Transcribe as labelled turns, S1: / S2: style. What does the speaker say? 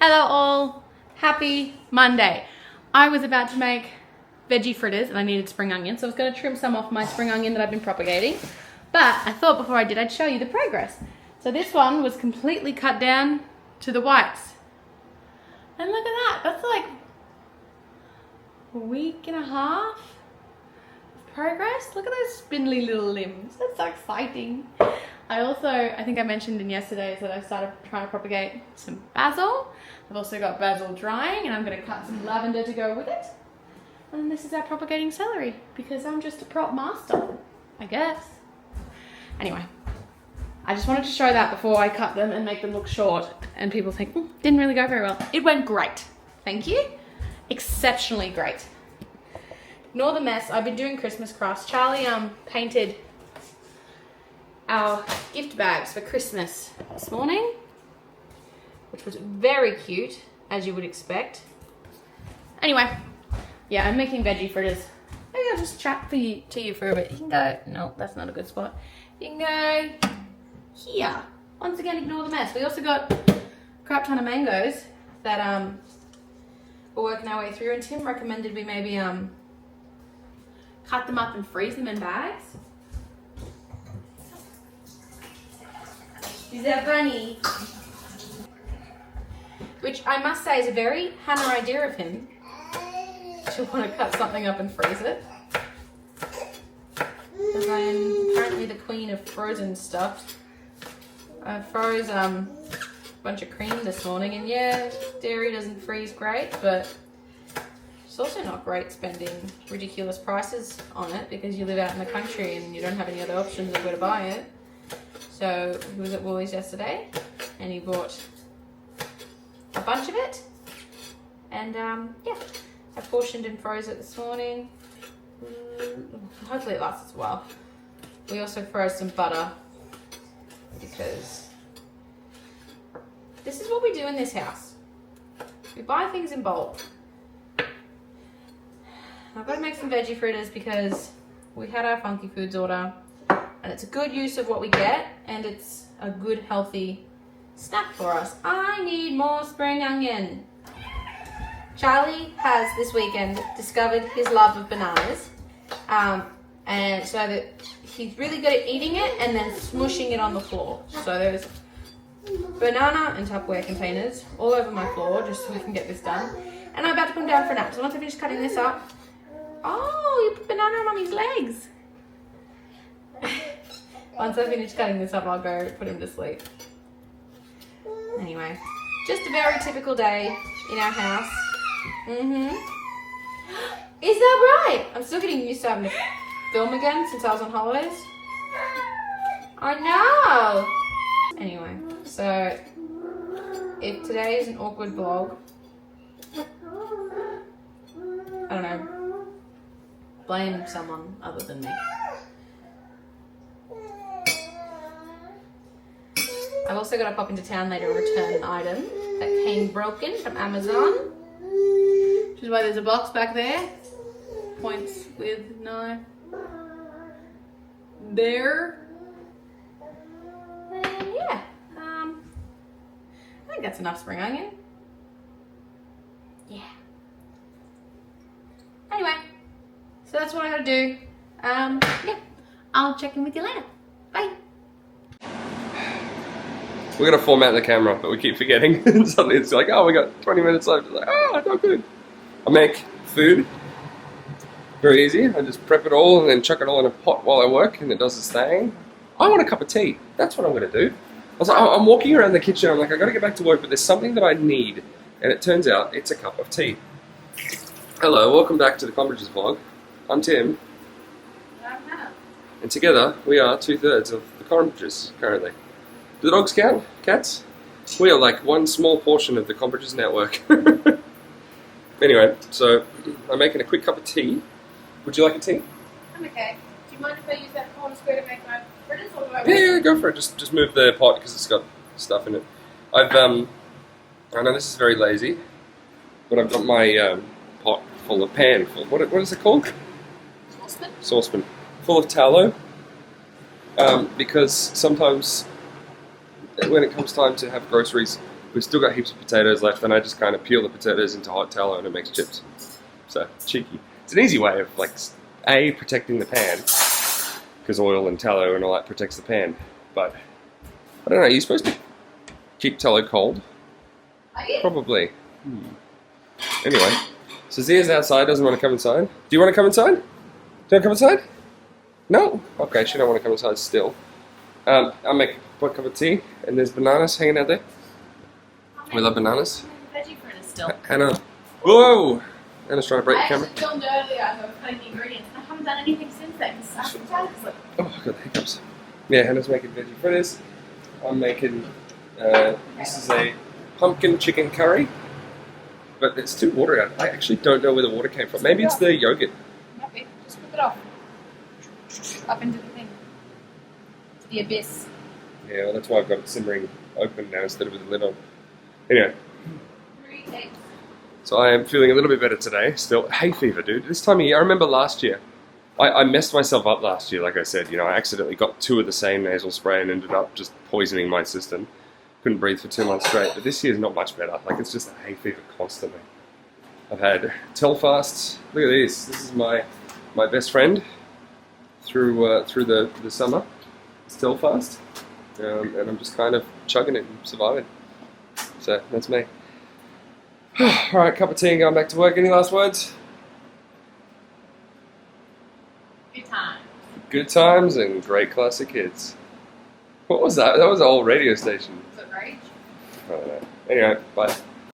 S1: Hello all, happy Monday. I was about to make veggie fritters and I needed spring onion, so I was going to trim some off my spring onion that I've been propagating. But I thought before I did I'd show you the progress. So this one was completely cut down to the whites. And look at that, that's like a week and a half of progress. Look at those spindly little limbs, that's so exciting. I think I mentioned in yesterday's that I started trying to propagate some basil. I've also got basil drying and I'm going to cut some lavender to go with it. And this is our propagating celery because I'm just a prop master, I guess. Anyway, I just wanted to show that before I cut them and make them look short and people think, didn't really go very well. It went great. Thank you. Exceptionally great. Ignore the mess. I've been doing Christmas crafts. Charlie painted our gift bags for Christmas this morning, which was very cute, as you would expect. Anyway, yeah, I'm making veggie fritters. Maybe I'll just chat to you for a bit. You can go, no, that's not a good spot. You can go here. Once again, ignore the mess. We also got a crap ton of mangoes that we're working our way through, and Tim recommended we maybe cut them up and freeze them in bags. Is that funny? Which I must say is a very Hannah idea of him to want to cut something up and freeze it. Because I am apparently the queen of frozen stuff. I froze a bunch of cream this morning, and yeah, dairy doesn't freeze great, but it's also not great spending ridiculous prices on it because you live out in the country and you don't have any other options of where to buy it. So he was at Woolies yesterday and he bought a bunch of it, and yeah, I portioned and froze it this morning. Hopefully it lasts a while. We also froze some butter because this is what we do in this house. We buy things in bulk. I've got to make some veggie fritters because we had our Funky Foods order. And it's a good use of what we get, and it's a good, healthy snack for us. I need more spring onion. Charlie has this weekend discovered his love of bananas, and so that he's really good at eating it and then smushing it on the floor. So there's banana and Tupperware containers all over my floor just so I can get this done. And I'm about to come down for a nap. So once I finish cutting this up, oh, you put banana on Mummy's legs. Once I finish cutting this up, I'll go put him to sleep. Anyway, just a very typical day in our house. Is that right? I'm still getting used to having to film again since I was on holidays. I know. Anyway, so if today is an awkward vlog, I don't know, blame someone other than me. I've also got to pop into town later and return an item that came broken from Amazon, which is why there's a box back there. Points with no there. And yeah, I think that's enough spring onion. Yeah. Anyway, so that's what I gotta do. Yeah, I'll check in with you later. Bye.
S2: We're gonna format the camera, but we keep forgetting. And suddenly it's like, oh, we got 20 minutes left. It's like, oh, not good. I make food. Very easy. I just prep it all and then chuck it all in a pot while I work, and it does its thing. I want a cup of tea. That's what I'm gonna do. I'm walking around the kitchen. I'm like, I gotta get back to work, but there's something that I need, and it turns out it's a cup of tea. Hello, welcome back to the Combridges vlog. I'm Tim.
S1: I'm Hannah.
S2: And together we are 2/3 of the Combridges currently. Do the dogs count? Cats? We are like one small portion of the Combridges network. Anyway, so I'm making a quick cup of tea. Would you like a tea?
S1: I'm okay. Do you mind if I use that corner square to make my fritters, or do I?
S2: Yeah, go for it. Just move the pot because it's got stuff in it. I know this is very lazy, but I've got my pot full of pan full. What is it called?
S1: Saucepan.
S2: Saucepan full of tallow. Because sometimes when it comes time to have groceries, we've still got heaps of potatoes left, and I just kind of peel the potatoes into hot tallow and it makes chips. So, cheeky. It's an easy way of, like, A, protecting the pan, because oil and tallow and all that protects the pan. But, I don't know, are you supposed to keep tallow cold? Probably. Anyway, so Zia's outside, doesn't want to come inside. Do you want to come inside? Do you want to come inside? No? Okay, she don't want to come inside still. I'll make a cup of tea, and there's bananas hanging out there. We love bananas.
S1: Veggie fritters still.
S2: Hannah. Whoa! Hannah's trying to break the camera.
S1: I actually filmed earlier, I was cutting the ingredients, and I haven't done anything since then, because I've been tired of it.
S2: Oh, I got the hiccups. Yeah, Hannah's making veggie fritters. I'm making, this is a pumpkin chicken curry, but it's too watery. I actually don't know where the water came from. Maybe it's the yogurt.
S1: Might be. Just whip it off. Up into the thing. The abyss.
S2: Yeah, well, that's why I've got it simmering open now instead of with the lid on. Anyway.
S1: 3 eggs.
S2: So I am feeling a little bit better today. Still, hay fever, dude. This time of year, I remember last year. I messed myself up last year, like I said. You know, I accidentally got 2 of the same nasal spray and ended up just poisoning my system. Couldn't breathe for 2 months straight. But this year's not much better. Like, it's just a hay fever constantly. I've had telfasts. Look at these. This is my best friend through the summer. It's telfast. And I'm just kind of chugging it and surviving. So, that's me. Alright, cup of tea and going back to work. Any last words?
S1: Good time.
S2: Good times and great classic hits. What was that? That was an old radio station.
S1: Is it rage?
S2: I don't know. Anyway, bye.